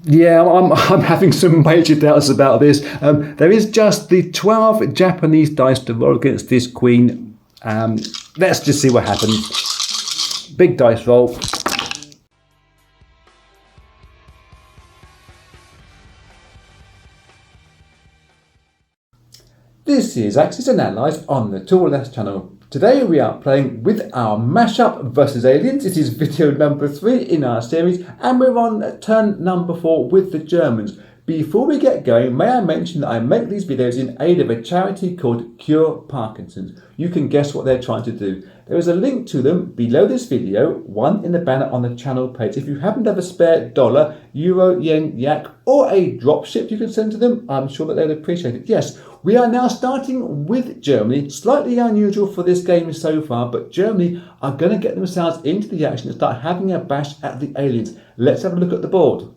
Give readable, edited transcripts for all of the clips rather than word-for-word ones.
Yeah, I'm having some major doubts about this. There is just the 12 Japanese dice to roll against this queen. Let's just see what happens. Big dice roll. This is Axis and Allies on the Tool Less channel. Today we are playing with our mashup versus aliens. It is video number 3 in our series and we're on turn number 4 with the Germans. Before we get going, may I mention that I make these videos in aid of a charity called Cure Parkinson's. You can guess what they're trying to do. There is a link to them below this video, one in the banner on the channel page. If you happen to have a spare dollar, euro, yen, yak, or a dropship you can send to them, I'm sure that they'd appreciate it. Yes, we are now starting with Germany. Slightly unusual for this game so far, but Germany are going to get themselves into the action and start having a bash at the aliens. Let's have a look at the board.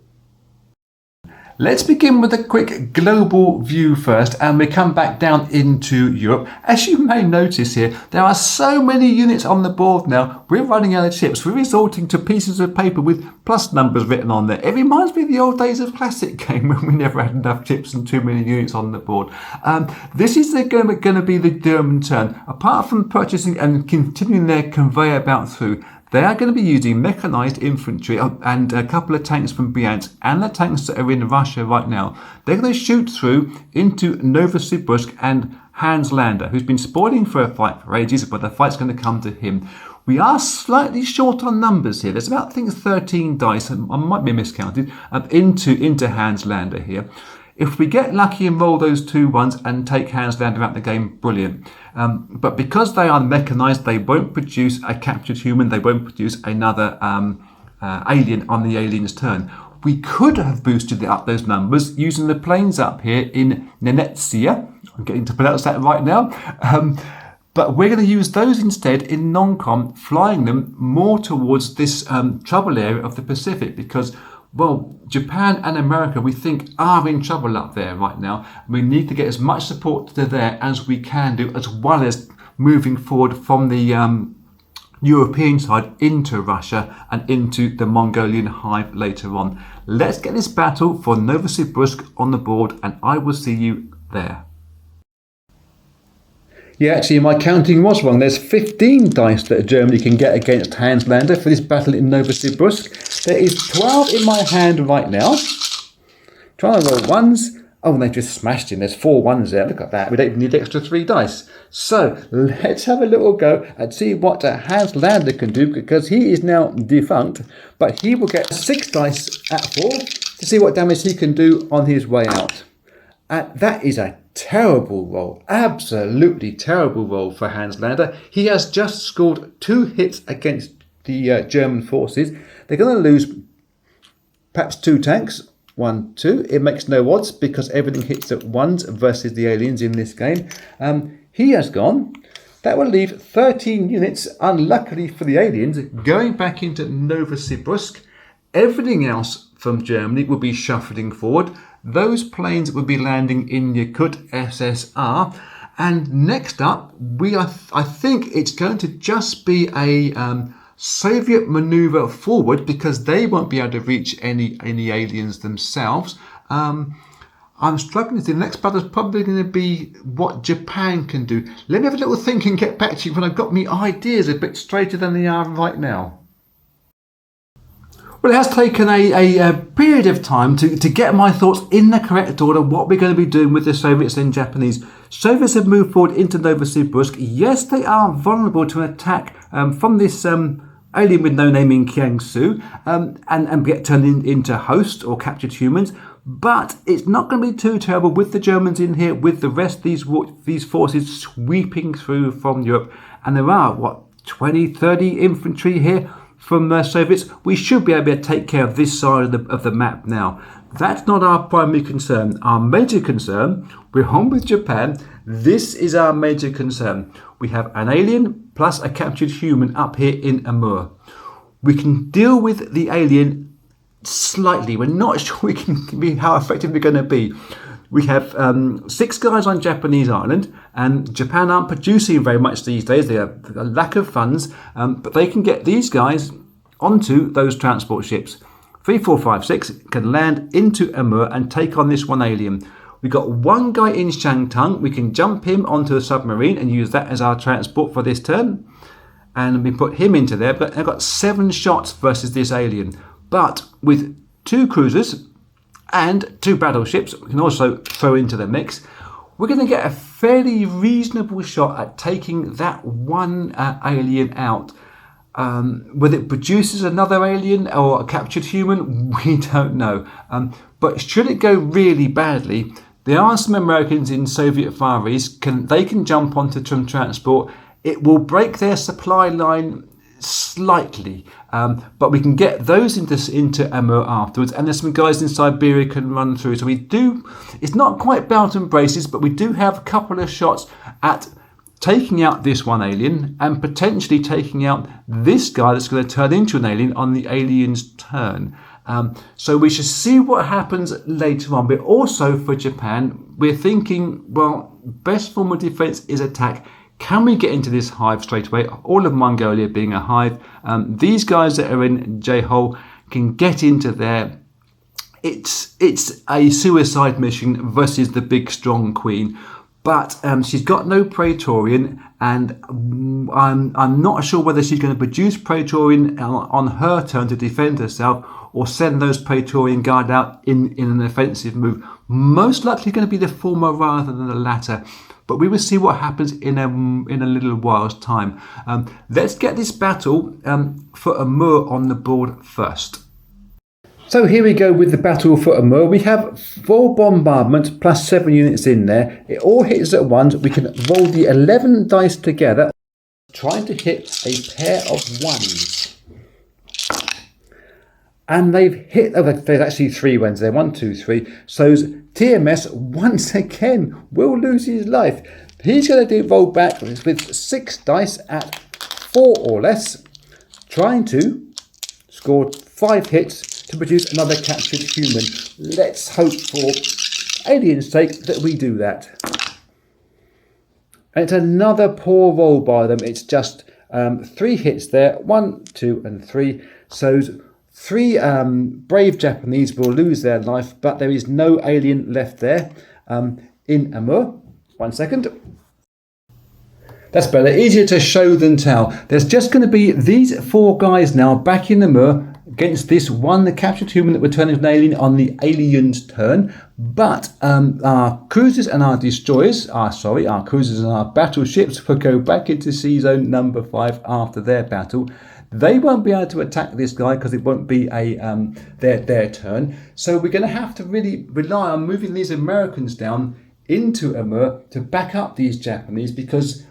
Let's begin with a quick global view first and we come back down into Europe. As you may notice here, there are so many units on the board now, we're running out of chips. We're resorting to pieces of paper with plus numbers written on there. It reminds me of the old days of classic game when we never had enough chips and too many units on the board. This is going to be the German turn. Apart from purchasing and continuing their conveyor belt through, they are going to be using mechanized infantry and a couple of tanks from Bryansk and the tanks that are in Russia right now. They're going to shoot through into Novosibirsk and Hans Lander, who's been spoiling for a fight for ages, but the fight's going to come to him. We are slightly short on numbers here. There's about, I think, 13 dice, I might be miscounted, into Hans Lander here. If we get lucky and roll those 2 ones and take Hans Lander out the game, brilliant. But because they are mechanised, they won't produce a captured human. They won't produce another alien on the alien's turn. We could have boosted up those numbers using the planes up here in Nenetsia. I'm getting to pronounce that right now. But we're going to use those instead in non-com, flying them more towards this trouble area of the Pacific because, well, Japan and America, we think, are in trouble up there right now. We need to get as much support to there as we can do, as well as moving forward from the European side into Russia and into the Mongolian hive later on. Let's get this battle for Novosibirsk on the board, and I will see you there. Yeah, actually, my counting was wrong. There's 15 dice that Germany can get against Hans Lander for this battle in Novosibirsk. There is 12 in my hand right now. Trying to roll ones. Oh, and they've just smashed in. There's 4 ones there. Look at that. We don't even need the extra 3 dice. So let's have a little go and see what Hans Lander can do, because he is now defunct. But he will get 6 dice at 4 to see what damage he can do on his way out. And that is a terrible roll, absolutely terrible roll for Hans Lander. He has just scored 2 hits against the German forces. They're going to lose perhaps 2 tanks, 1, 2. It makes no odds because everything hits at ones versus the aliens in this game. He has gone. That will leave 13 units, unluckily for the aliens, going back into Novosibirsk. Everything else from Germany will be shuffling forward. Those planes will be landing in Yakut SSR. And next up, I think it's going to just be a Soviet maneuver forward, because they won't be able to reach any aliens themselves. I'm struggling to see. The next battle is probably going to be what Japan can do. Let me have a little think and get back to you when I've got me ideas a bit straighter than they are right now. Well, it has taken a period of time to get my thoughts in the correct order, what we're going to be doing with the Soviets and Japanese. Soviets have moved forward into Novosibirsk. Yes, they are vulnerable to an attack from this alien with no name in Kiangsu and get turned into host or captured humans. But it's not going to be too terrible with the Germans in here, with the rest of these forces sweeping through from Europe. And there are, 20, 30 infantry here from the Soviets. We should be able to take care of this side of the map now. That's not our primary concern. Our major concern, we're on with Japan. This is our major concern. We have an alien plus a captured human up here in Amur. We can deal with the alien slightly. We're not sure we can be how effective we're going to be. We have 6 guys on Japanese island, and Japan aren't producing very much these days. They have a lack of funds, but they can get these guys onto those transport ships. 3, 4, 5, 6 can land into Amur and take on this one alien. We've got one guy in Shantung. We can jump him onto a submarine and use that as our transport for this turn. And we put him into there. But I've got 7 shots versus this alien. But with 2 cruisers and 2 battleships, we can also throw into the mix. We're going to get a fairly reasonable shot at taking that one alien out. Whether it produces another alien or a captured human, we don't know. But should it go really badly, there are some Americans in Soviet Far East. They can jump onto some transport. It will break their supply line slightly, but we can get those into Amur afterwards, and there's some guys in Siberia can run through. So we do, it's not quite belt and braces, but we do have a couple of shots at taking out this one alien and potentially taking out this guy that's going to turn into an alien on the alien's turn. So we should see what happens later on. But also for Japan, we're thinking, well, best form of defense is attack. Can we get into this hive straight away? All of Mongolia being a hive. These guys that are in J-Hole can get into there. It's a suicide mission versus the big strong queen. But she's got no Praetorian, and I'm not sure whether she's going to produce Praetorian on her turn to defend herself or send those Praetorian Guard out in an offensive move. Most likely going to be the former rather than the latter. But we will see what happens in a little while's time. Let's get this battle for Amur on the board first. So here we go with the battle for Amur. We have 4 bombardments plus 7 units in there. It all hits at once. We can roll the 11 dice together, trying to hit a pair of 1s. And they've hit, there's actually 3 ones there, 1, 2, 3. So TMS once again will lose his life. He's going to roll back with 6 dice at 4 or less, trying to score 5 hits to produce another captured human. Let's hope for alien's sake that we do that. And it's another poor roll by them. It's just 3 hits there, 1, 2 and 3. So 3 brave Japanese will lose their life, but there is no alien left there in Amur. 1 second. That's better. Easier to show than tell. There's just going to be these 4 guys now back in Amur against this one captured human that we're turning an alien on the alien's turn. But our cruisers and our destroyers, our cruisers and our battleships will go back into sea zone number 5 after their battle. They won't be able to attack this guy because it won't be their turn. So we're going to have to really rely on moving these Americans down into Amur to back up these Japanese, because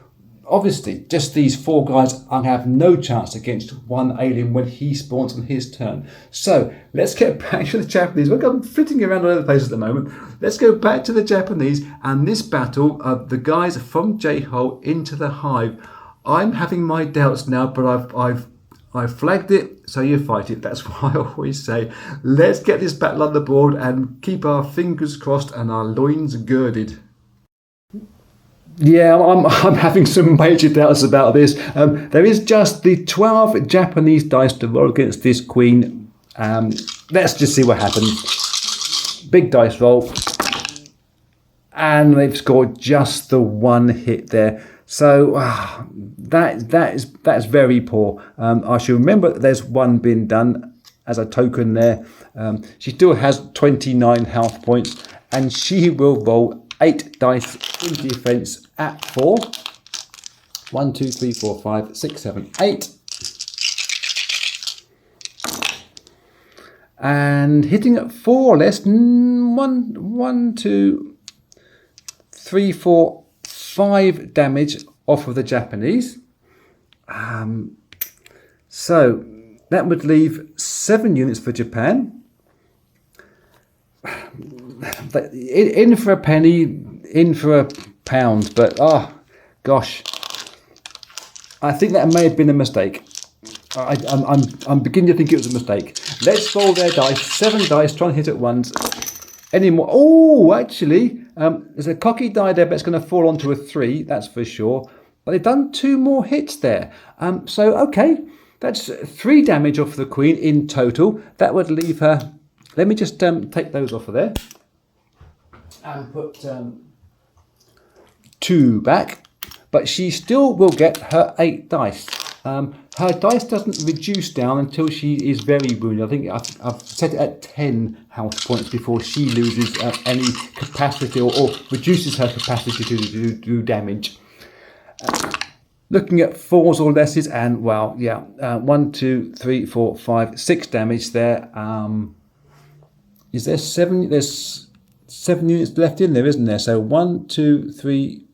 obviously just these 4 guys have no chance against one alien when he spawns on his turn. So let's get back to the Japanese. We're flitting around all over the place at the moment. Let's go back to the Japanese and this battle of the guys from J-Hole into the hive. I'm having my doubts now, but I've flagged it, so you fight it. That's why I always say, let's get this battle on the board and keep our fingers crossed and our loins girded. Yeah, I'm having some major doubts about this. There is just the 12 Japanese dice to roll against this queen. Let's just see what happens. Big dice roll. And they've scored just the 1 hit there. So that's very poor. I should remember that there's 1 being done as a token there. She still has 29 health points, and she will roll 8 dice in defense at 4. 1, 2, 3, 4, 5, 6, 7, 8. And hitting at 4 or less. 1, 2, 3, 4, 5 damage off of the Japanese. So that would leave 7 units for Japan. In for a penny, in for a pound, but oh gosh, I think that may have been a mistake. I'm beginning to think it was a mistake. Let's roll their dice. 7 dice, try and hit at once. Any more? Oh, actually, there's a cocky die there, but it's going to fall onto a 3, that's for sure. But they've done 2 more hits there. So, okay, That's 3 damage off the queen in total. That would leave her... Let me just take those off of there. And put 2 back. But she still will get her 8 dice. Her dice doesn't reduce down until she is very wounded. I think I've set it at 10 health points before she loses any capacity or reduces her capacity to do damage. Looking at 4s or lesses, and well, yeah, 1, 2, 3, 4, 5, 6 damage there. Is there 7? There's 7 units left in there, isn't there? So 1, 2, 3,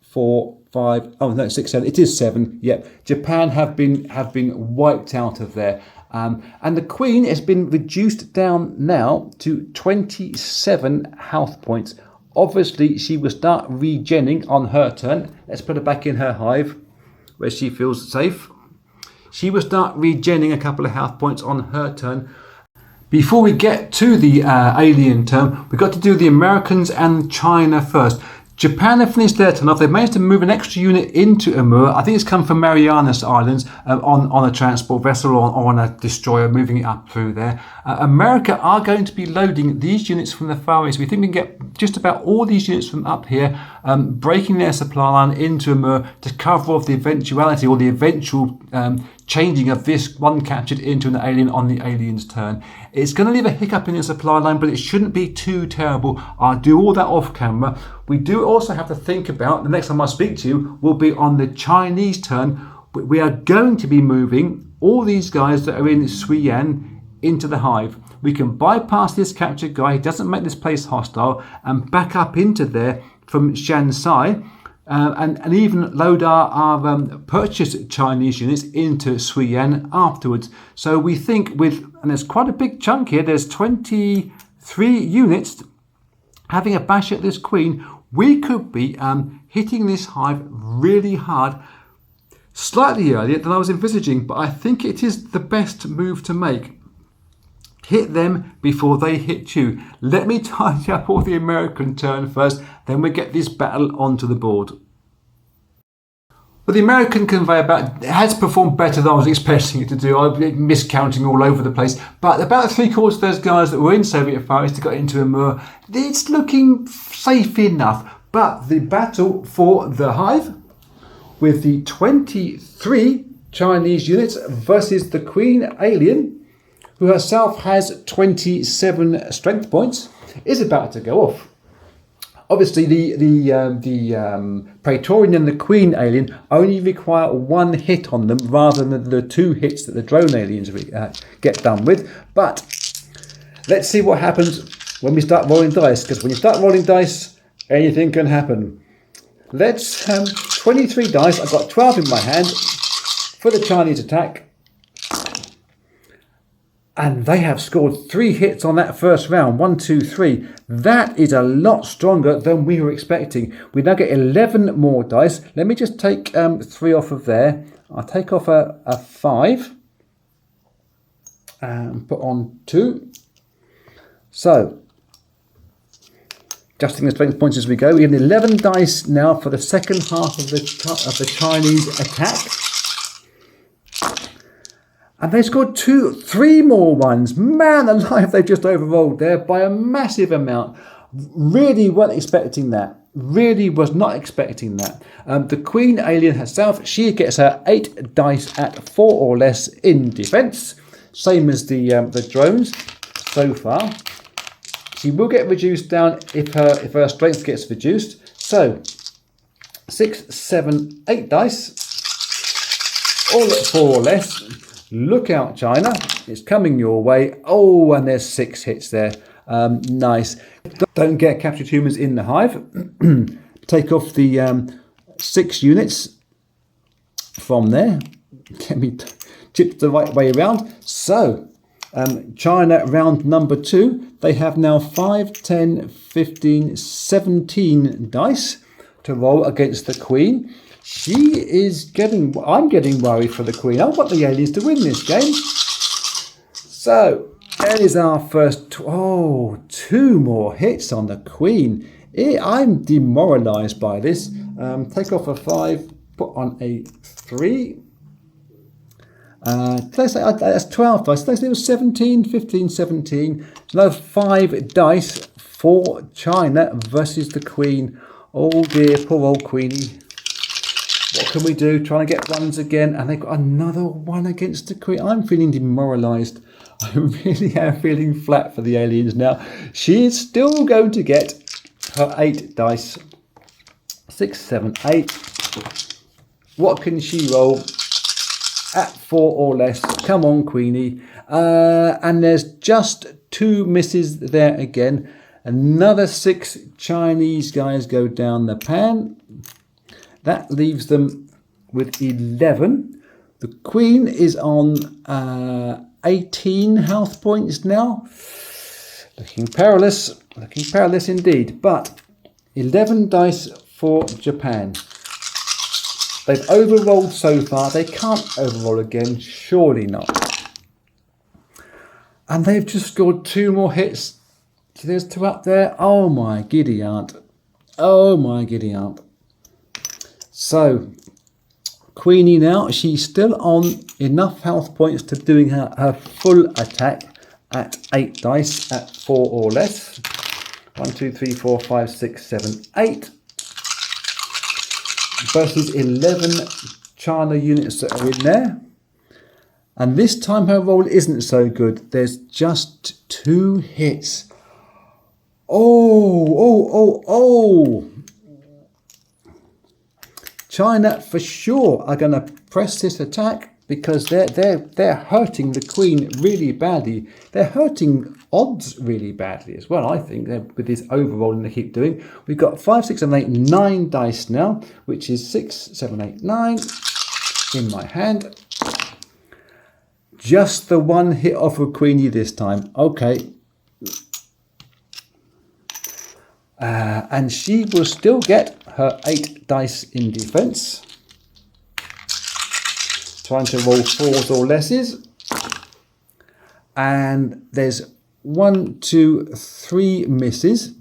4, 5. Oh no, 6, 7. It is 7. Yep. Japan have been wiped out of there, and the queen has been reduced down now to 27 health points. Obviously, she will start regenning on her turn. Let's put her back in her hive, where she feels safe. She will start regenning a couple of health points on her turn. Before we get to the alien turn, we've got to do the Americans and China first. Japan have finished their turn off. They've managed to move an extra unit into Amur. I think it's come from Marianas Islands on a transport vessel or on a destroyer, moving it up through there. America are going to be loading these units from the Far East. We think we can get just about all these units from up here, breaking their supply line into Amur to cover off the eventuality or the eventual changing of this one captured into an alien on the alien's turn. It's going to leave a hiccup in the supply line, but it shouldn't be too terrible. I'll do all that off camera. We do also have to think about, the next time I speak to you will be on the Chinese turn. We are going to be moving all these guys that are in Suiyan into the hive. We can bypass this captured guy, he doesn't make this place hostile, and back up into there from Shansai. And even load our purchased Chinese units into Suiyan afterwards. So we think and there's quite a big chunk here, there's 23 units having a bash at this queen. We could be hitting this hive really hard, slightly earlier than I was envisaging, but I think it is the best move to make. Hit them before they hit you. Let me tidy up all the American turn first, then we get this battle onto the board. Well, the American conveyor belt has performed better than I was expecting it to do. I've been miscounting all over the place. But about 3/4 of those guys that were in Soviet Far East got into Amur. It's looking safe enough. But the battle for the hive, with the 23 Chinese units versus the Queen alien, who herself has 27 strength points, is about to go off. Obviously, the Praetorian and the Queen alien only require 1 hit on them rather than the 2 hits that the drone aliens get done with. But let's see what happens when we start rolling dice, because when you start rolling dice, anything can happen. Let's 23 dice. I've got 12 in my hand for the Chinese attack. And they have scored 3 hits on that first round. 1, 2, 3. That is a lot stronger than we were expecting. We now get 11 more dice. Let me just take 3 off of there. I'll take off a 5 and put on 2. So, adjusting the strength points as we go. We have 11 dice now for the second half of the Chinese attack. And they scored 3 more ones. Man alive, they've just overrolled there by a massive amount. Really weren't expecting that. Really was not expecting that. The Queen alien herself, she gets her 8 dice at 4 or less in defence. Same as the drones so far. She will get reduced down if her strength gets reduced. So 6, 7, 8 dice, all at 4 or less. Look out, China. It's coming your way. Oh, and there's 6 hits there. Nice. Don't get captured humans in the hive. Take off the 6 units from there. Get me tipped the right way around. So, China round number 2. They have now 5, 10, 15, 17 dice to roll against the Queen. I'm getting worried for the Queen. I want the aliens to win this game. So, there is our first, 2 more hits on the Queen. I'm demoralised by this. Take off a 5, put on a 3. Let's say that's 12 dice. Let's say it was 17, 15, 17. So another 5 dice for China versus the Queen. Oh dear, poor old Queenie. What can we do? Trying to get ones again. And they've got another one against the Queen. I'm feeling demoralised. I really am feeling flat for the aliens now. She is still going to get her 8 dice. 6, 7, 8. What can she roll? At 4 or less. Come on, Queenie. And there's just 2 misses there again. Another 6 Chinese guys go down the pan. That leaves them with 11. The Queen is on 18 health points now. Looking perilous. Looking perilous indeed. But 11 dice for Japan. They've overrolled so far. They can't overroll again. Surely not. And they've just scored 2 more hits. So there's 2 up there. Oh my giddy aunt. Oh my giddy aunt. So, Queenie now, she's still on enough health points to doing her full attack at 8 dice at 4 or less. 1, 2, 3, 4, 5, 6, 7, 8. Versus 11 China units that are in there. And this time her roll isn't so good. There's just 2 hits. Oh. China for sure are going to press this attack because they're hurting the Queen really badly. They're hurting odds really badly as well, I think, with this overrolling they keep doing. We've got 5, 6, 7, 8, 9 dice now, which is 6, 7, 8, 9 in my hand. Just the 1 hit off of Queenie this time. Okay. And she will still get her 8 dice in defense. Trying to roll 4s or lesses. And there's 1, 2, 3 misses.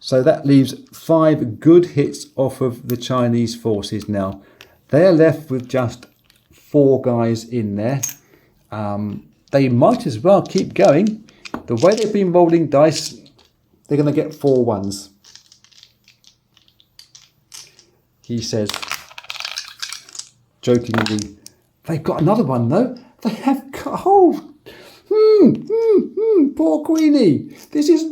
So that leaves 5 good hits off of the Chinese forces now. They're left with just 4 guys in there. They might as well keep going. The way they've been rolling dice, they're going to get 4 ones. He says, jokingly, they've got another one though. They have got, poor Queenie. This is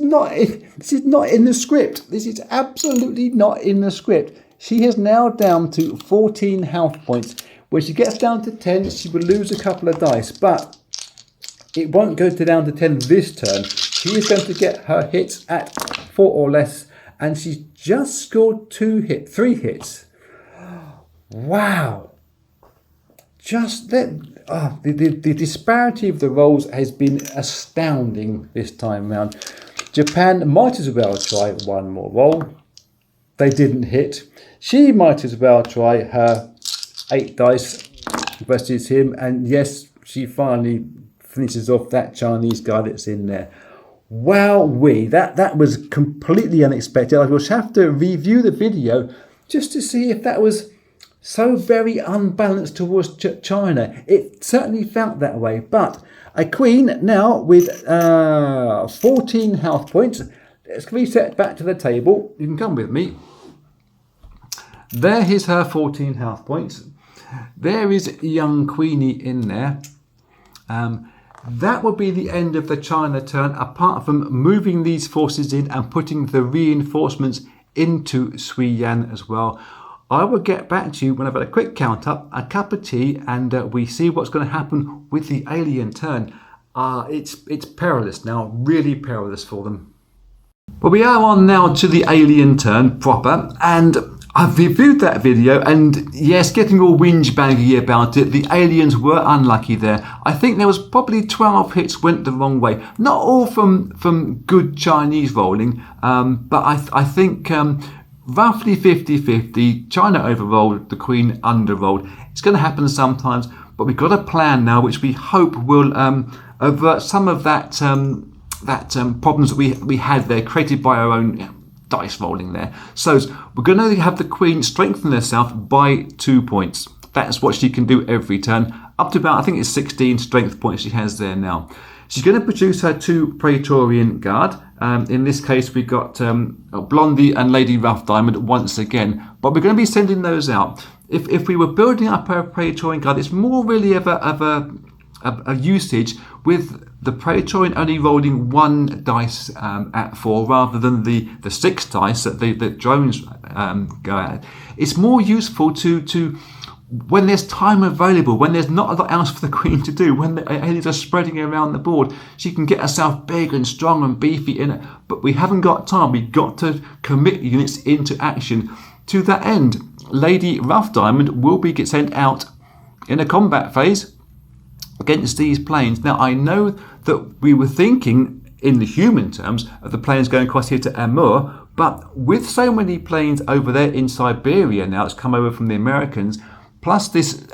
not in the script. This is absolutely not in the script. She is now down to 14 health points. When she gets down to 10, she will lose a couple of dice, but it won't go down to 10 this turn. She is going to get her hits at 4 or less, and she's just scored 3 hits. Wow. Just that, the disparity of the rolls has been astounding this time round. Japan might as well try 1 more roll. They didn't hit. She might as well try her 8 dice versus him, and yes, she finally finishes off that Chinese guy that's in there. Wowee, that was completely unexpected. I will have to review the video just to see if that was so very unbalanced towards China. It certainly felt that way, but a Queen now with 14 health points. Let's reset back to the table. You can come with me. There is her 14 health points. There is young Queenie in there. That would be the end of the China turn, apart from moving these forces in and putting the reinforcements into Sui Yan as well. I will get back to you when I've had a quick count up, a cup of tea, and we see what's going to happen with the alien turn. It's perilous now, really perilous for them. But we are on now to the alien turn proper, and I've reviewed that video, and yes, getting all whinge-baggy about it, the aliens were unlucky there. I think there was probably 12 hits went the wrong way. Not all from good Chinese rolling, but I think roughly 50-50. China overrolled, the Queen underrolled. It's going to happen sometimes, but we've got a plan now which we hope will avert some of that problems that we had there, created by our own dice rolling there. So we're going to have the Queen strengthen herself by 2 points. That's what she can do every turn. up to about, I think it's 16 strength points she has there now. She's going to produce her 2 Praetorian Guard. In this case, we've got Blondie and Lady Rough Diamond once again, but we're going to be sending those out. If we were building up her Praetorian Guard, it's more really of a usage with the Praetorian only rolling 1 dice at 4 rather than the 6 dice that the drones go at. It's more useful to when there's time available, when there's not a lot else for the Queen to do, when the aliens are spreading around the board, she can get herself big and strong and beefy in it. But we haven't got time. We've got to commit units into action. To that end, Lady Rough Diamond will be sent out in a combat phase against these planes. Now, I know that we were thinking in the human terms of the planes going across here to Amur, but with so many planes over there in Siberia now, it's come over from the Americans, plus this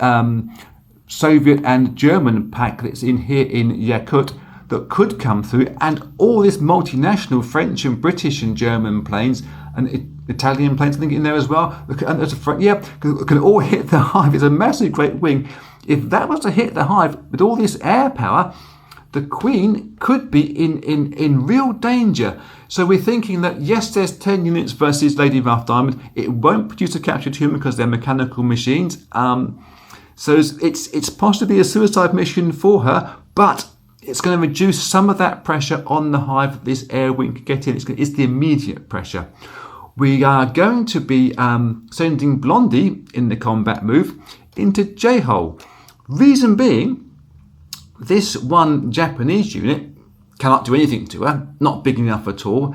Soviet and German pack that's in here in Yakut that could come through, and all this multinational French and British and German planes and Italian planes, I think, in there as well. Can all hit the hive. It's a massive great wing. If that was to hit the hive with all this air power, the Queen could be in real danger. So we're thinking that, yes, there's 10 units versus Lady Rough Diamond. It won't produce a captured human because they're mechanical machines. So it's possibly a suicide mission for her, but it's going to reduce some of that pressure on the hive that this air wing could get in. It's the immediate pressure. We are going to be sending Blondie in the combat move into J-Hole. Reason being, this one Japanese unit cannot do anything to her, not big enough at all.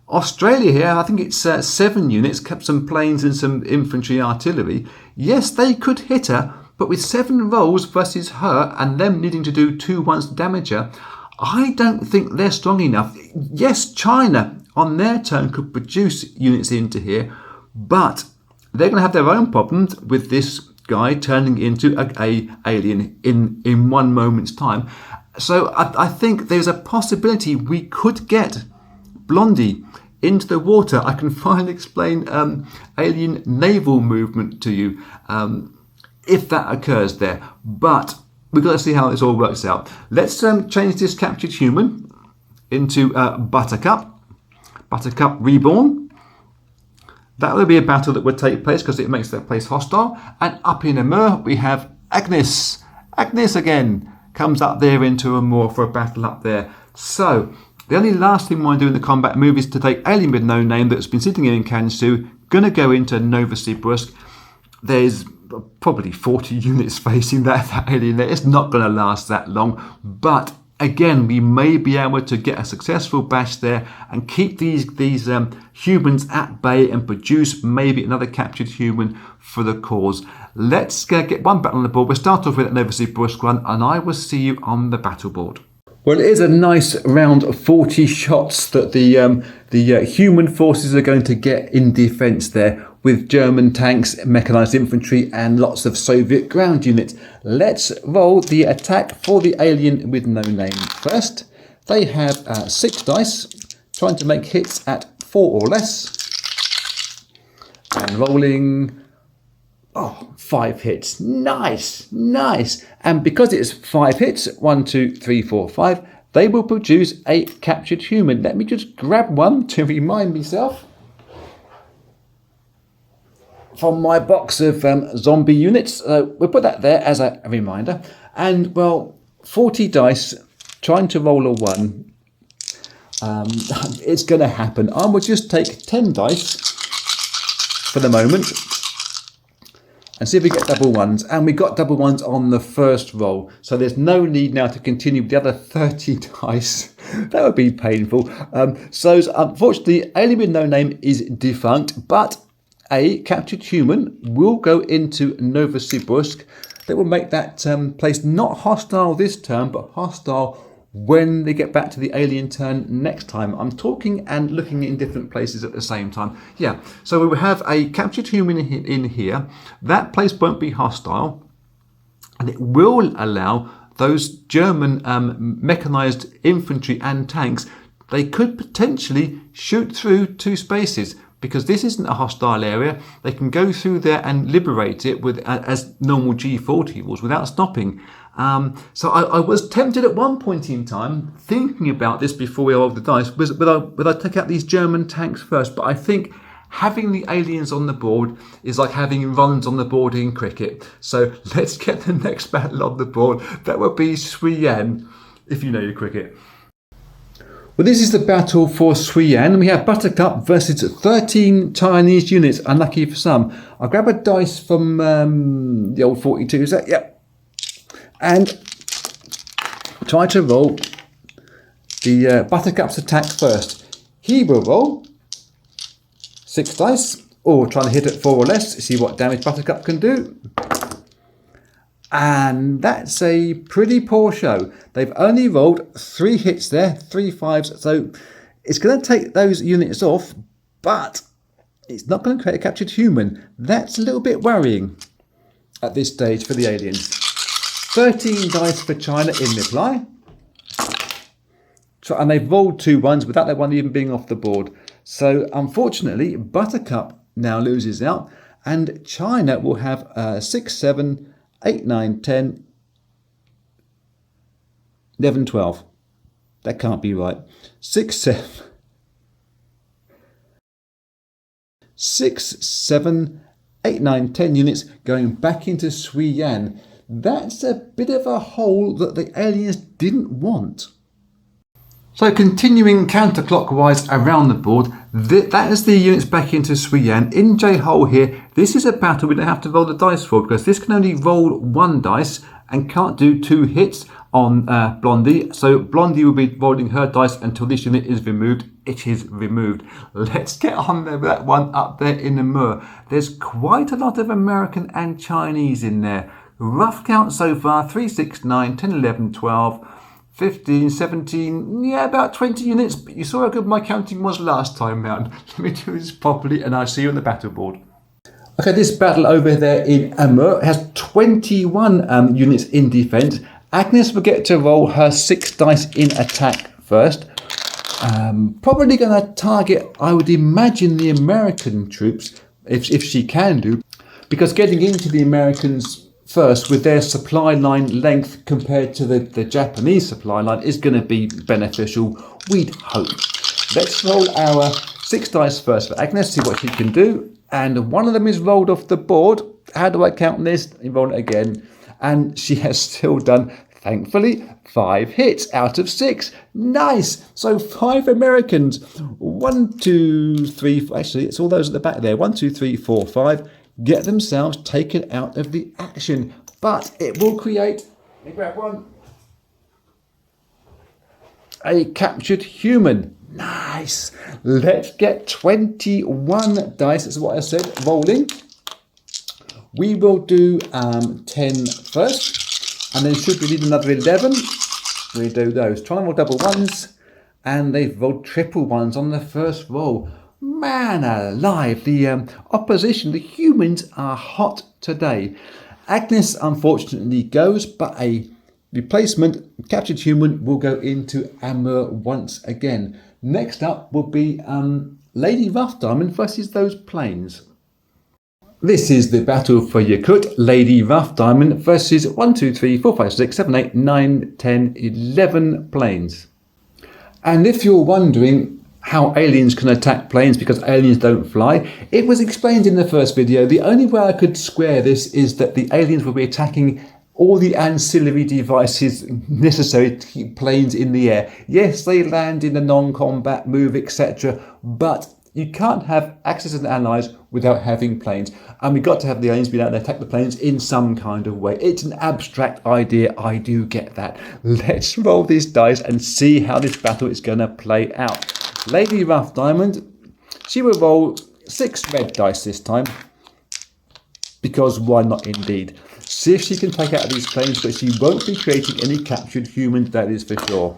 Australia here, I think it's 7 units, kept some planes and some infantry artillery. Yes, they could hit her, but with 7 rolls versus her and them needing to do 2 once to damage her, I don't think they're strong enough. Yes, China on their turn could produce units into here, but they're going to have their own problems with this guy turning into a alien in 1 moment's time. So I think there's a possibility we could get Blondie into the water. I can finally explain alien naval movement to you if that occurs there. But we've got to see how this all works out. Let's change this captured human into Buttercup. Buttercup Reborn. That will be a battle that would take place because it makes that place hostile. And up in Amur, we have Agnes. Agnes again comes up there into Amur for a battle up there. So the only last thing we want to do in the combat move is to take Alien with No Name that's been sitting in Kansu, going to go into Novosibirsk. There's probably 40 units facing that alien there. It's not going to last that long, but again, we may be able to get a successful bash there and keep these humans at bay and produce maybe another captured human for the cause. Let's get one battle on the board. We'll start off with that Novosibirsk one, and I will see you on the battle board. Well, it is a nice round of 40 shots that the human forces are going to get in defence there, with German tanks, mechanised infantry and lots of Soviet ground units. Let's roll the attack for the Alien with No Name first. They have 6 dice, trying to make hits at 4 or less. And rolling 5 hits. Nice, nice. And because it's 5 hits, 1, 2, 3, 4, 5, they will produce a captured human. Let me just grab one to remind myself from my box of zombie units. We'll put that there as a reminder. And, well, 40 dice, trying to roll a 1. It's going to happen. I will just take 10 dice for the moment and see if we get double 1s. And we got double 1s on the first roll. So there's no need now to continue with the other 30 dice. That would be painful. So unfortunately, Alien with No Name is defunct, but a captured human will go into Novosibirsk. That will make that place not hostile this turn, but hostile when they get back to the alien turn next time. I'm talking and looking in different places at the same time. Yeah, so we will have a captured human in here. That place won't be hostile, and it will allow those German mechanised infantry and tanks. They could potentially shoot through 2 spaces, because this isn't a hostile area. They can go through there and liberate it with as normal G40 rules without stopping. So I was tempted at one point in time, thinking about this before we rolled the dice, would I take out these German tanks first? But I think having the aliens on the board is like having runs on the board in cricket. So let's get the next battle on the board. That would be Sui Yan, if you know your cricket. Well, this is the battle for Sui Yan. We have Buttercup versus 13 Chinese units. Unlucky for some. I'll grab a dice from the old 42. Is that? Yep. And try to roll the Buttercup's attack first. He will roll 6 dice, or trying to hit it 4 or less. See what damage Buttercup can do. And that's a pretty poor show. They've only rolled 3 hits there, 3 5s. So it's going to take those units off, but it's not going to create a captured human. That's a little bit worrying at this stage for the aliens. 13 dice for China in reply. And they've rolled 2 1s without that one even being off the board. So unfortunately, Buttercup now loses out, and China will have 6, 7, 8, 9, 10, 11, 12. That can't be right. 6, 7, 8, 9, 10 units going back into Sui Yan. That's a bit of a hole that the aliens didn't want. So continuing counterclockwise around the board, that is the units back into Sui Yan. In J-hole here, this is a battle we don't have to roll the dice for, because this can only roll 1 dice and can't do 2 hits on Blondie. So Blondie will be rolling her dice until this unit is removed. It is removed. Let's get on there with that one up there in the Moor. There's quite a lot of American and Chinese in there. Rough count so far, 3, 6, 9, 10, 11, 12... 15, 17, yeah, about 20 units. But you saw how good my counting was last time round. Let me do this properly and I'll see you on the battle board. Okay, this battle over there in Amur has 21 units in defence. Agnes will get to roll her 6 dice in attack first. Probably going to target, I would imagine, the American troops, if she can do. Because getting into the Americans first with their supply line length compared to the Japanese supply line is going to be beneficial, we'd hope. Let's roll our 6 dice first for Agnes, see what she can do. And one of them is rolled off the board. How do I count this? Roll it again. And she has still done, thankfully, 5 hits out of 6. Nice! So 5 Americans. 1, 2, 3, actually it's all those at the back there. 1, 2, 3, 4, 5. Get themselves taken out of the action. But it will create, let me grab one, a captured human. Nice. Let's get 21 dice. That's what I said. Rolling. We will do 10 first. And then should we need another 11, we do those. Try and roll double 1s. And they've rolled triple 1s on the first roll. Man alive, the opposition, the humans are hot today. Agnes unfortunately goes, but a replacement captured human will go into Amur once again. Next up will be Lady Rough Diamond versus those planes. This is the battle for Yakut. Lady Rough Diamond versus 1, 2, 3, 4, 5, 6, 7, 8, 9, 10, 11 planes. And if you're wondering how aliens can attack planes because aliens don't fly, it was explained in the first video. The only way I could square this is that the aliens will be attacking all the ancillary devices necessary to keep planes in the air. Yes, they land in a non-combat move, etc. But you can't have Axis and allies without having planes. And we've got to have the aliens be able to attack the planes in some kind of way. It's an abstract idea, I do get that. Let's roll these dice and see how this battle is going to play out. Lady Rough Diamond, she will roll 6 red dice this time, because why not indeed. See if she can take out these planes, but she won't be creating any captured humans, that is for sure.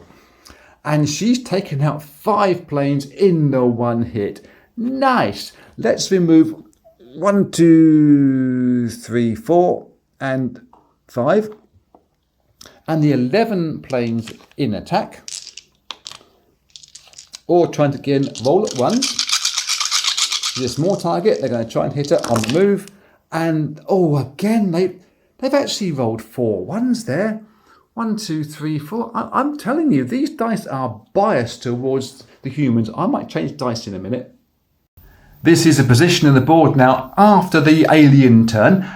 And she's taken out 5 planes in the one hit. Nice. Let's remove 1, 2, 3, 4 and 5. And the 11 planes in attack. Or trying to again roll at once. She's a small target. They're going to try and hit her on the move. And, oh, again, they've actually rolled 4 ones there. 1, 2, 3, 4. I'm telling you, these dice are biased towards the humans. I might change dice in a minute. This is a position on the board now after the alien turn.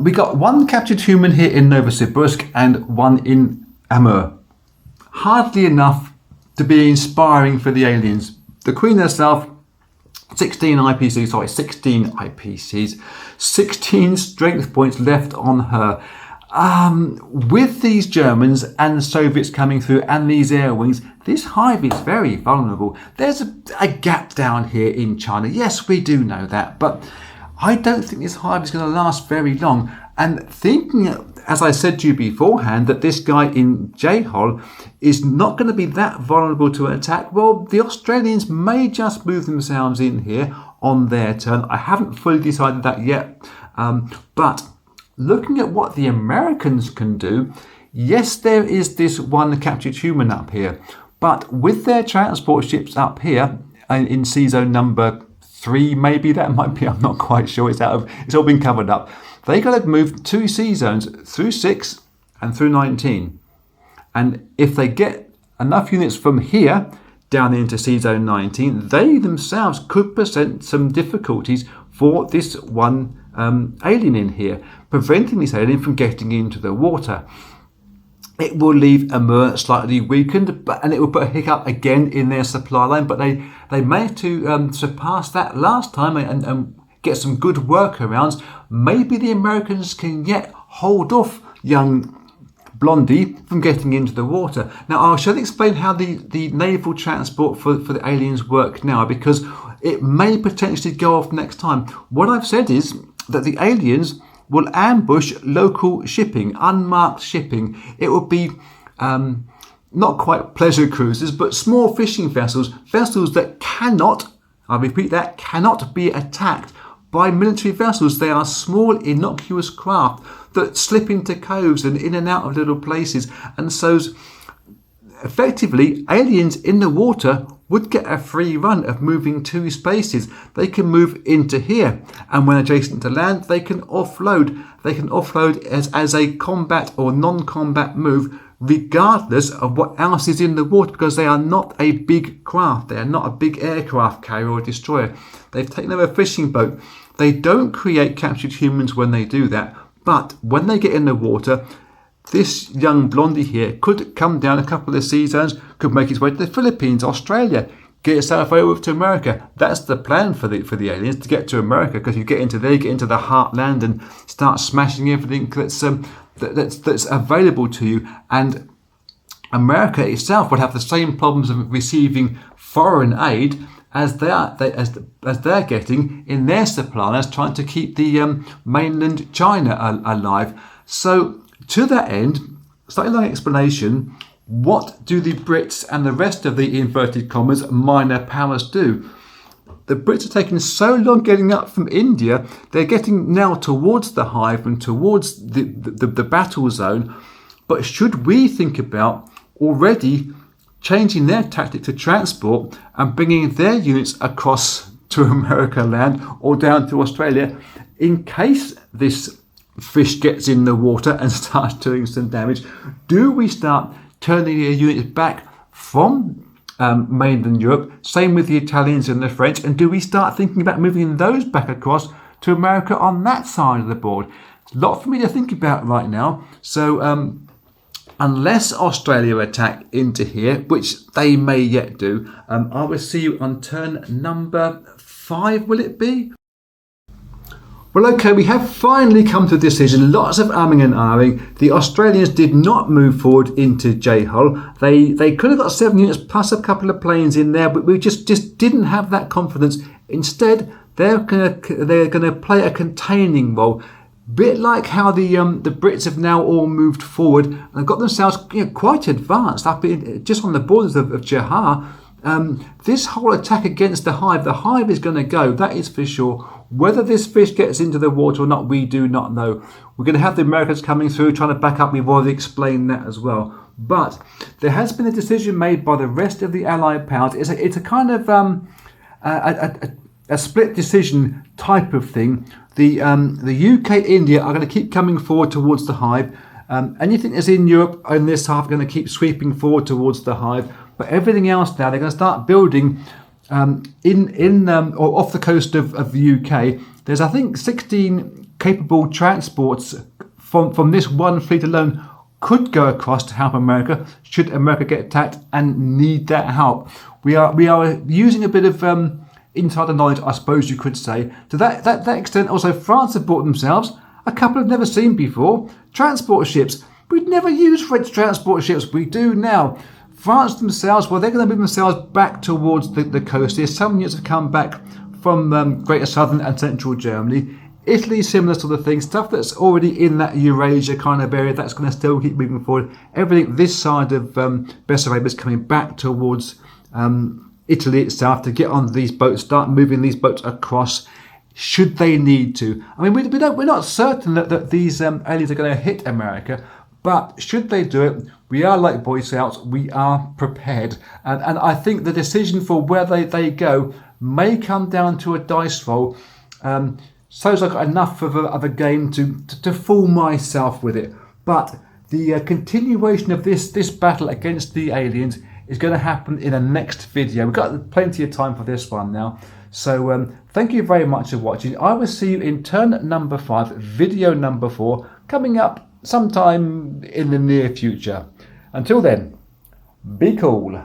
We got 1 captured human here in Novosibirsk and 1 in Amur. Hardly enough to be inspiring for the aliens. The Queen herself, 16 IPCs, 16 strength points left on her. With these Germans and Soviets coming through and these air wings, this hive is very vulnerable. There's a gap down here in China. Yes, we do know that, but I don't think this hive is going to last very long. And thinking, as I said to you beforehand, that this guy in J-Hol is not going to be that vulnerable to an attack, well, the Australians may just move themselves in here on their turn. I haven't fully decided that yet, but looking at what the Americans can do, yes, there is this 1 captured human up here, but with their transport ships up here in sea zone number 3, maybe that might be, I'm not quite sure, it's all been covered up. They got to move 2 sea zones through 6 and through 19. And if they get enough units from here down into sea zone 19, they themselves could present some difficulties for this 1 alien in here, preventing this alien from getting into the water. It will leave Amur slightly weakened, and it will put a hiccup again in their supply line, but they managed to surpass that last time and get some good workarounds. Maybe the Americans can yet hold off young Blondie from getting into the water. Now, I shall explain how the naval transport for the aliens work now, because it may potentially go off next time. What I've said is that the aliens will ambush local shipping, unmarked shipping. It will be not quite pleasure cruisers, but small fishing vessels that cannot, I repeat that, cannot be attacked by military vessels. They are small, innocuous craft that slip into coves and in and out of little places. And so, effectively, aliens in the water would get a free run of moving 2 spaces. They can move into here, and when adjacent to land, they can offload. They can offload as a combat or non-combat move, regardless of what else is in the water, because they are not a big craft. They are not a big aircraft carrier or destroyer. They've taken over a fishing boat. They don't create captured humans when they do that, but when they get in the water, this young Blondie here could come down a couple of sea zones, could make its way to the Philippines, Australia, get itself over to America. That's the plan for the aliens, to get to America, because you get into there, you get into the heartland and start smashing everything that's available to you. And America itself would have the same problems of receiving foreign aid as they're getting in their supply lines, trying to keep the mainland China alive. So, to that end, slightly long explanation, what do the Brits and the rest of the inverted commas minor powers do? The Brits are taking so long getting up from India, they're getting now towards the hive and towards the battle zone. But should we think about already changing their tactic to transport and bringing their units across to America land or down to Australia in case this fish gets in the water and starts doing some damage? Do we start turning the units back from mainland Europe? Same with the Italians and the French. And do we start thinking about moving those back across to America on that side of the board? A lot for me to think about right now. So unless Australia attack into here, which they may yet do, I will see you on turn number 5, will it be? Well, okay, we have finally come to a decision. Lots of umming and ahhing. The Australians did not move forward into J-Hull. They could have got 7 units plus a couple of planes in there, but we just didn't have that confidence. Instead, they're gonna play a containing role. Bit like how the Brits have now all moved forward and got themselves quite advanced up just on the borders of Johar. This whole attack against the hive is going to go, that is for sure. Whether this fish gets into the water or not, we do not know. We're going to have the Americans coming through trying to back up. We've already explained that as well. But there has been a decision made by the rest of the Allied powers. It's a kind of a split decision type of thing. The UK, India are going to keep coming forward towards the hive. Anything that's in Europe in this half are going to keep sweeping forward towards the hive. But everything else now, they're going to start building or off the coast of the UK. There's, I think, 16 capable transports from this one fleet alone could go across to help America should America get attacked and need that help. We are using a bit of insider knowledge, I suppose you could say. To that extent, also France have bought themselves a couple I've never seen before, transport ships. We'd never used French transport ships. We do now. France themselves, well, they're going to move themselves back towards the coast here. Some units have come back from Greater Southern and Central Germany. Italy, similar sort of thing. Stuff that's already in that Eurasia kind of area, that's going to still keep moving forward. Everything this side of Bessarabia is coming back towards Italy itself to get on these boats, start moving these boats across, should they need to. I mean, we're not certain that these aliens are going to hit America, but should they do it, we are like Boy Scouts, we are prepared. And I think the decision for where they go may come down to a dice roll. So I've got enough of a game to fool myself with it. But the continuation of this battle against the aliens is going to happen in a next video. We've got plenty of time for this one now. So thank you very much for watching. I will see you in turn number 5, video number 4, coming up sometime in the near future. Until then, be cool.